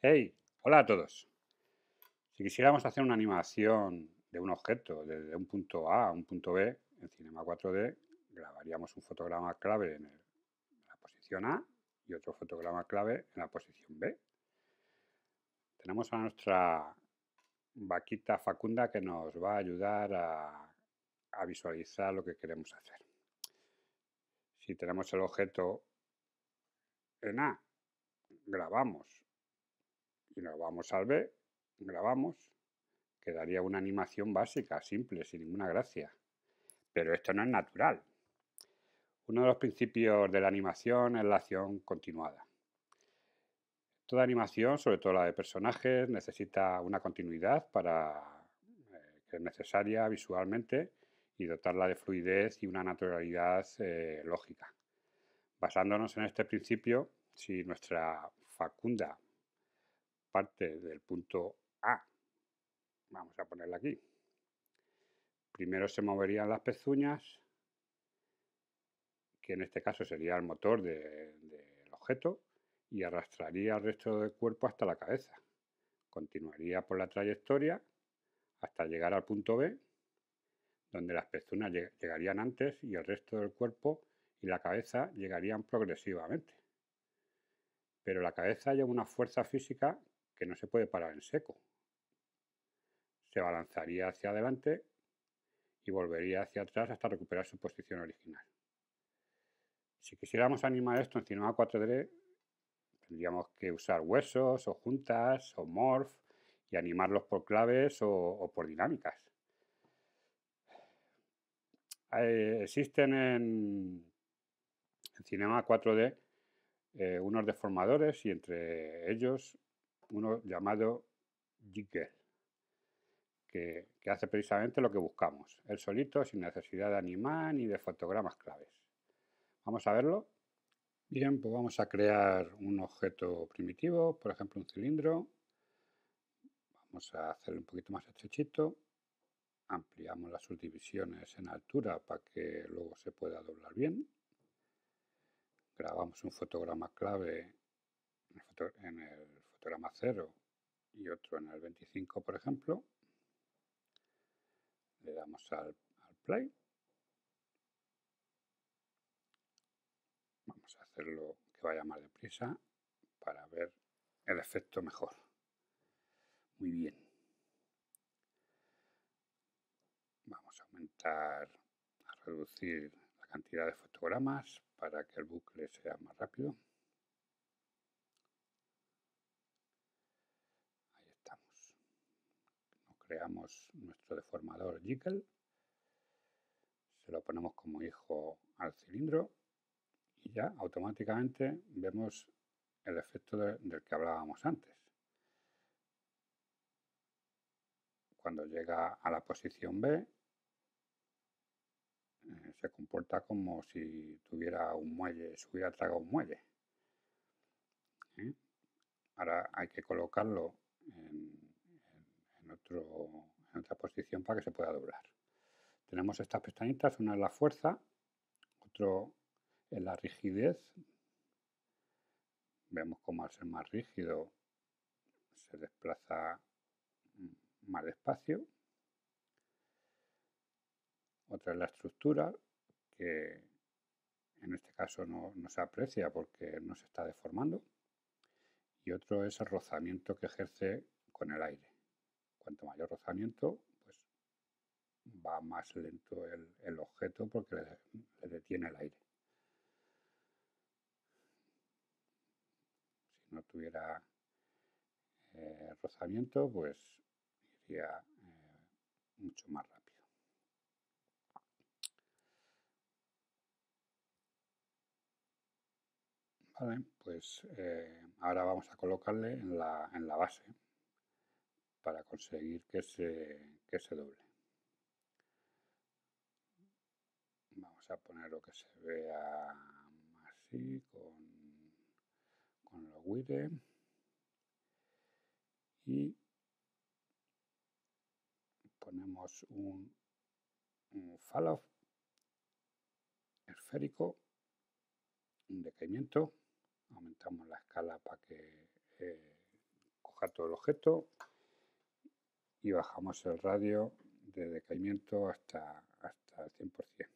Hey, hola a todos. Si quisiéramos hacer una animación de un objeto desde un punto A a un punto B en Cinema 4D, grabaríamos un fotograma clave en la posición A y otro fotograma clave en la posición B. Tenemos a nuestra vaquita Facunda que nos va a ayudar a visualizar lo que queremos hacer. Si tenemos el objeto en A, grabamos y nos vamos al B, grabamos, quedaría una animación básica, simple, sin ninguna gracia. Pero esto no es natural. Uno de los principios de la animación es la acción continuada. Toda animación, sobre todo la de personajes, necesita una continuidad que es necesaria visualmente y dotarla de fluidez y una naturalidad lógica. Basándonos en este principio, si nuestra Facunda parte del punto A, vamos a ponerla aquí, primero se moverían las pezuñas, que en este caso sería el motor del objeto, y arrastraría el resto del cuerpo hasta la cabeza. Continuaría por la trayectoria hasta llegar al punto B, donde las pezuñas llegarían antes y el resto del cuerpo y la cabeza llegarían progresivamente. Pero la cabeza lleva una fuerza física que no se puede parar en seco. Se balanzaría hacia adelante y volvería hacia atrás hasta recuperar su posición original. Si quisiéramos animar esto en Cinema 4D, tendríamos que usar huesos o juntas o morph y animarlos por claves o por dinámicas. Existen en Cinema 4D unos deformadores y entre ellos uno llamado Jiggle, que hace precisamente lo que buscamos, él solito, sin necesidad de animar ni de fotogramas claves. Vamos a verlo. Bien, pues vamos a crear un objeto primitivo, por ejemplo un cilindro. Vamos a hacerlo un poquito más estrechito. Ampliamos las subdivisiones en altura para que luego se pueda doblar bien. Grabamos un fotograma clave en el fotograma 0 y otro en el 25, por ejemplo. Le damos al play. Vamos a hacerlo que vaya más deprisa para ver el efecto mejor. Muy bien. Vamos a aumentar, a reducir la cantidad de fotogramas para que el bucle sea más rápido. Ahí estamos. Creamos nuestro deformador Jiggle. Se lo ponemos como hijo al cilindro y ya automáticamente vemos el efecto del que hablábamos antes. Cuando llega a la posición B, se comporta como si tuviera un muelle, se hubiera tragado un muelle. Ahora hay que colocarlo en otra posición para que se pueda doblar. Tenemos estas pestañitas, una es la fuerza, otro es la rigidez. Vemos cómo al ser más rígido se desplaza más despacio. Otra es la estructura, que en este caso no se aprecia porque no se está deformando. Y otro es el rozamiento que ejerce con el aire. Cuanto mayor rozamiento, pues va más lento el objeto porque le detiene el aire. Si no tuviera rozamiento, pues iría mucho más rápido. Vale, pues ahora vamos a colocarle en la base para conseguir que se doble. Vamos a ponerlo que se vea así con los wire y ponemos un fall-off esférico, un decaimiento. Aumentamos la escala para que coja todo el objeto y bajamos el radio de decaimiento hasta el 100%.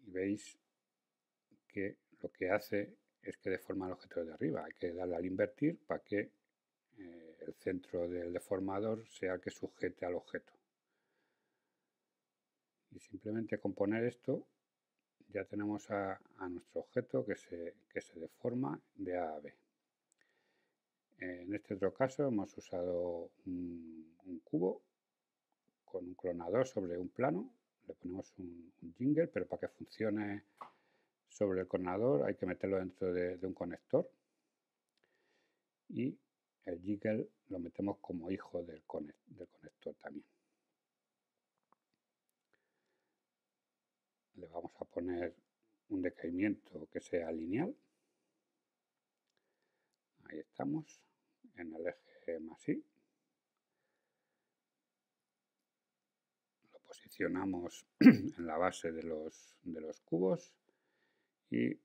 Y veis que lo que hace es que deforma el objeto de arriba. Hay que darle al invertir para que el centro del deformador sea el que sujete al objeto. Y simplemente con poner esto ya tenemos a nuestro objeto que se deforma de A a B. En este otro caso hemos usado un cubo con un clonador sobre un plano. Le ponemos un jingle, pero para que funcione sobre el clonador hay que meterlo dentro de un conector. Y el jingle lo metemos como hijo del conector también. Le vamos a poner un decaimiento que sea lineal. Ahí estamos, en el eje más Y. Lo posicionamos en la base de los cubos y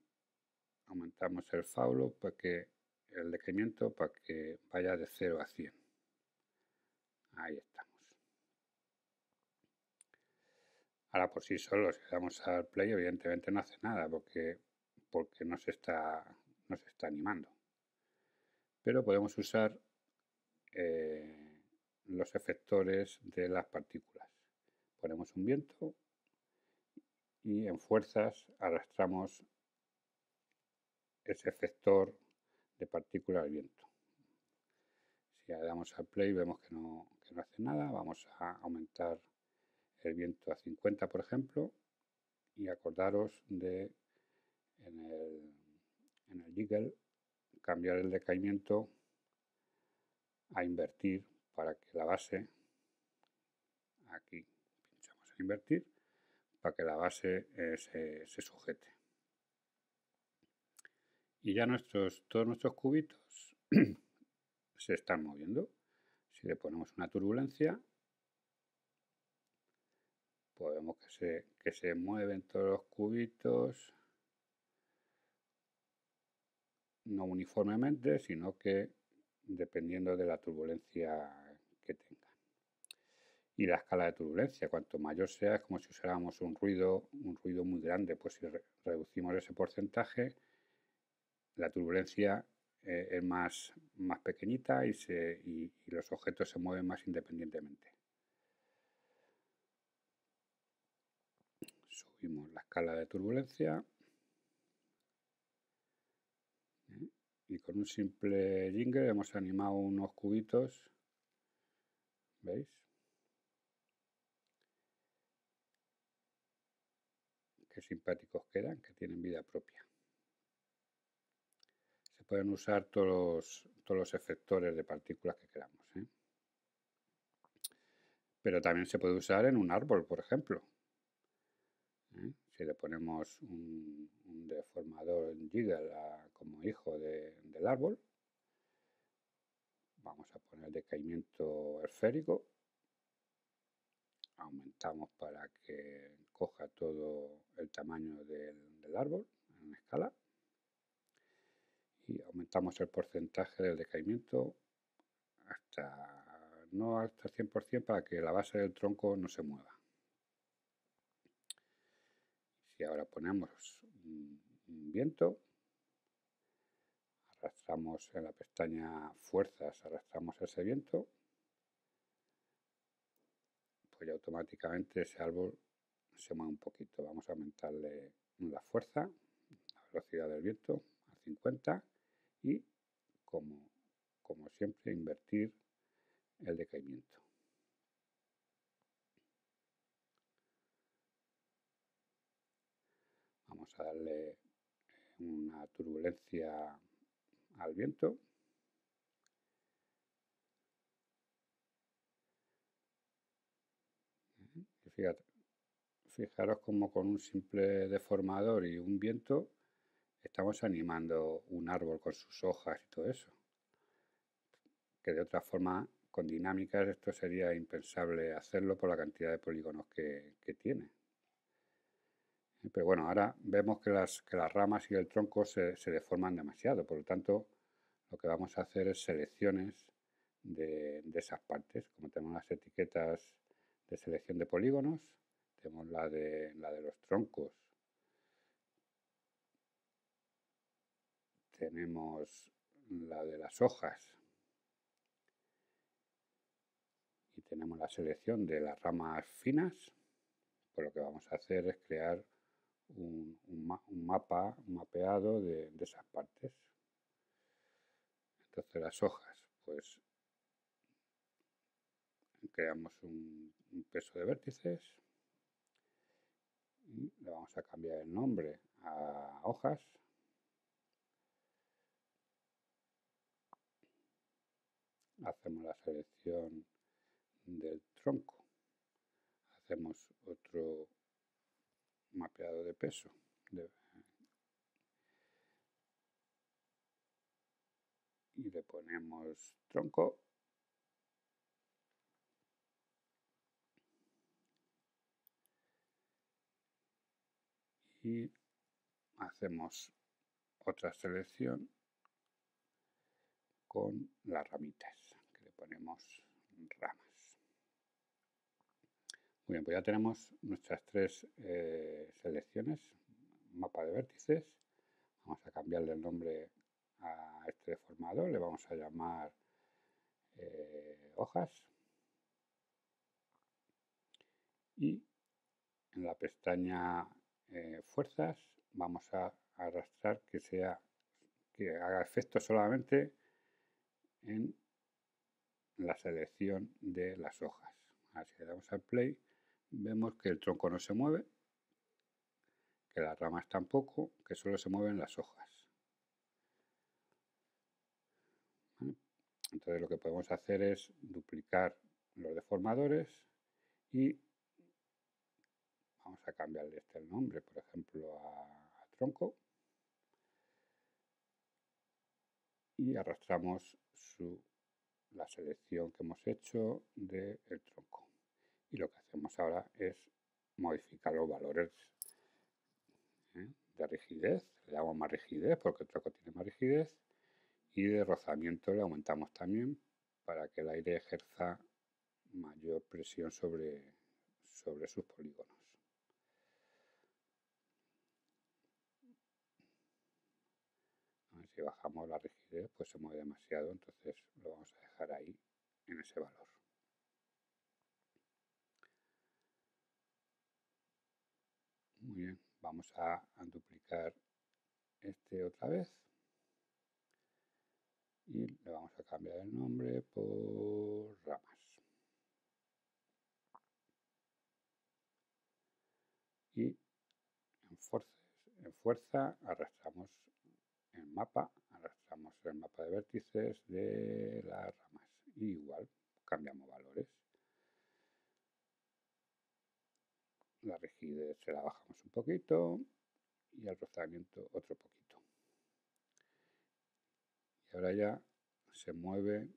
aumentamos el faulo para que el decaimiento para que vaya de 0 a 100. Ahí estamos. Ahora por sí solo, si le damos al play, evidentemente no hace nada porque no se está animando. Pero podemos usar los efectores de las partículas. Ponemos un viento y en fuerzas arrastramos ese efector de partículas al viento. Si le damos al play vemos que no hace nada. Vamos a aumentar el viento a 50, por ejemplo, y acordaros de en el jiggle cambiar el decaimiento a invertir para que la base, aquí pinchamos en invertir, para que la base se sujete. Y ya todos nuestros cubitos se están moviendo. Si le ponemos una turbulencia, pues vemos que se mueven todos los cubitos, no uniformemente, sino que dependiendo de la turbulencia que tenga. Y la escala de turbulencia, cuanto mayor sea, es como si usáramos un ruido muy grande. Pues si reducimos ese porcentaje, la turbulencia es más pequeñita y los objetos se mueven más independientemente. Subimos la escala de turbulencia y con un simple jingle hemos animado unos cubitos, ¿veis? Qué simpáticos quedan, que tienen vida propia. Se pueden usar todos los efectores de partículas que queramos, ¿eh? Pero también se puede usar en un árbol, por ejemplo. Si le ponemos un deformador en jiggle como hijo del árbol, vamos a poner decaimiento esférico, aumentamos para que coja todo el tamaño del árbol en escala y aumentamos el porcentaje del decaimiento no hasta el 100% para que la base del tronco no se mueva. Si ahora ponemos un viento, arrastramos en la pestaña fuerzas, arrastramos ese viento, pues ya automáticamente ese árbol se mueve un poquito. Vamos a aumentarle la fuerza, la velocidad del viento a 50 y como siempre invertir el decaimiento. Vamos a darle una turbulencia al viento. Y fijaros como con un simple deformador y un viento estamos animando un árbol con sus hojas y todo eso. Que de otra forma, con dinámicas, esto sería impensable hacerlo por la cantidad de polígonos que tiene. Pero bueno, ahora vemos que las ramas y el tronco se deforman demasiado, por lo tanto, lo que vamos a hacer es selecciones de esas partes. Como tenemos las etiquetas de selección de polígonos, tenemos la de los troncos, tenemos la de las hojas y tenemos la selección de las ramas finas. Pues lo que vamos a hacer es crear un mapeado de esas partes. Entonces las hojas, pues creamos un peso de vértices y le vamos a cambiar el nombre a hojas. Hacemos la selección del tronco. Hacemos otro mapeado de peso. Y le ponemos tronco. Y hacemos otra selección con las ramitas, que le ponemos ramas. Muy bien, pues ya tenemos nuestras tres selecciones, mapa de vértices. Vamos a cambiarle el nombre a este deformador, le vamos a llamar hojas. Y en la pestaña fuerzas vamos a arrastrar que haga efecto solamente en la selección de las hojas. Así le damos al play, vemos que el tronco no se mueve, que las ramas tampoco, que solo se mueven las hojas. ¿Vale? Entonces lo que podemos hacer es duplicar los deformadores y vamos a cambiarle el nombre, por ejemplo, a tronco, y arrastramos la selección que hemos hecho del tronco. Y lo que hacemos ahora es modificar los valores de rigidez, le damos más rigidez porque el tronco tiene más rigidez, y de rozamiento le aumentamos también para que el aire ejerza mayor presión sobre sus polígonos. Si bajamos la rigidez, pues se mueve demasiado, entonces lo vamos a dejar ahí en ese valor. Muy bien, vamos a duplicar este otra vez y le vamos a cambiar el nombre por ramas. Y en fuerza arrastramos el mapa de vértices de las ramas y igual cambiamos valores. La rigidez se la bajamos un poquito y el rozamiento otro poquito. Y ahora ya se mueve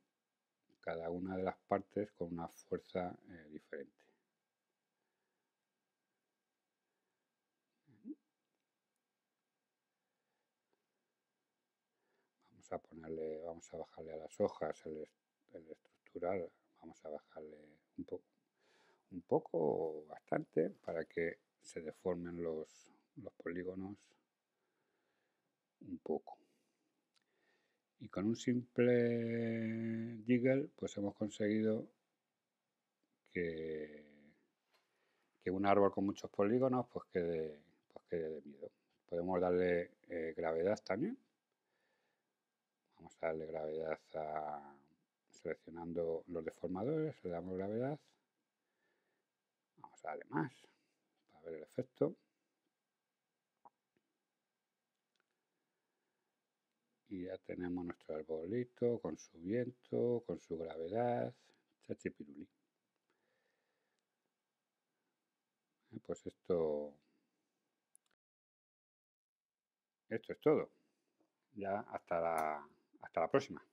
cada una de las partes con una fuerza diferente. Vamos a bajarle a las hojas el estructural, vamos a bajarle un poco o bastante para que se deformen los polígonos un poco. Y con un simple jiggle pues hemos conseguido que un árbol con muchos polígonos pues quede de miedo. Podemos darle gravedad también. Vamos a darle gravedad seleccionando los deformadores, le damos gravedad. Vamos a darle más para ver el efecto. Y ya tenemos nuestro arbolito con su viento, con su gravedad, chachipiruli. Pues esto es todo. Ya hasta la próxima.